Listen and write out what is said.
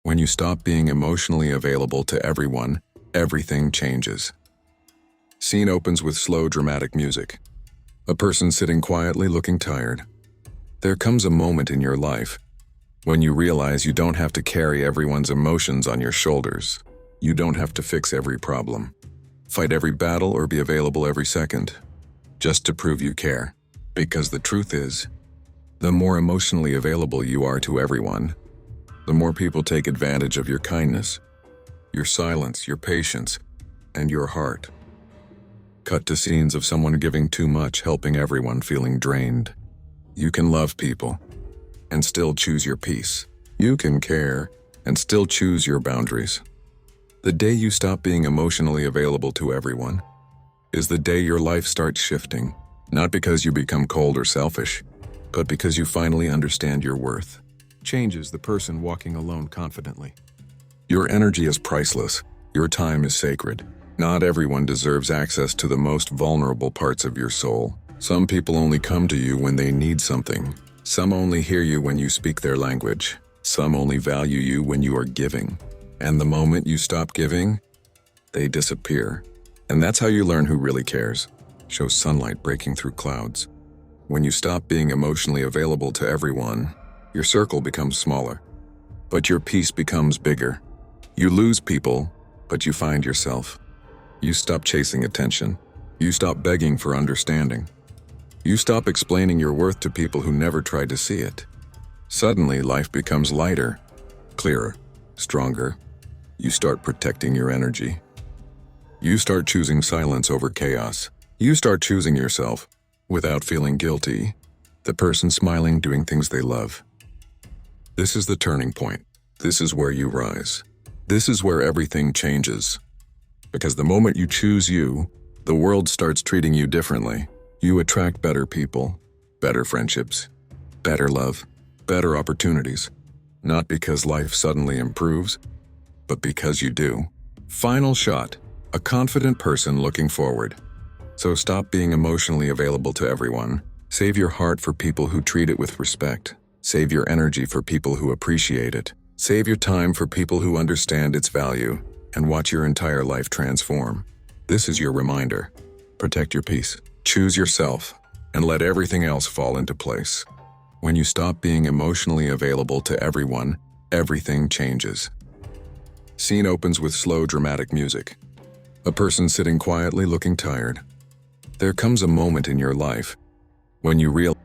When you stop being emotionally available to everyone, everything changes. Scene opens with slow, dramatic music. A person sitting quietly looking tired. There comes a moment in your life when you realize you don't have to carry everyone's emotions on your shoulders. You don't have to fix every problem, fight every battle, or be available every second, just to prove you care. Because the truth is, the more emotionally available you are to everyone, the more people take advantage of your kindness, your silence, your patience, and your heart. Cut to scenes of someone giving too much, helping everyone, feeling drained. You can love people and still choose your peace. You can care and still choose your boundaries. The day you stop being emotionally available to everyone is the day your life starts shifting, not because you become cold or selfish, but because you finally understand your worth. Change is the person walking alone confidently. Your energy is priceless. Your time is sacred. Not everyone deserves access to the most vulnerable parts of your soul. Some people only come to you when they need something. Some only hear you when you speak their language. Some only value you when you are giving. And the moment you stop giving, they disappear. And that's how you learn who really cares. Show sunlight breaking through clouds. When you stop being emotionally available to everyone, your circle becomes smaller, but your peace becomes bigger. You lose people, but you find yourself. You stop chasing attention. You stop begging for understanding. You stop explaining your worth to people who never tried to see it. Suddenly, life becomes lighter, clearer, stronger. You start protecting your energy. You start choosing silence over chaos. You start choosing yourself without feeling guilty, the person smiling, doing things they love. This is the turning point. This is where you rise. This is where everything changes. Because the moment you choose you, the world starts treating you differently. You attract better people, better friendships, better love, better opportunities. Not because life suddenly improves, but because you do. Final shot, a confident person looking forward. So stop being emotionally available to everyone. Save your heart for people who treat it with respect. Save your energy for people who appreciate it. Save your time for people who understand its value, and watch your entire life transform. This is your reminder. Protect your peace. Choose yourself, and let everything else fall into place. When you stop being emotionally available to everyone, everything changes. Scene opens with slow, dramatic music. A person sitting quietly looking tired. There comes a moment in your life when you realize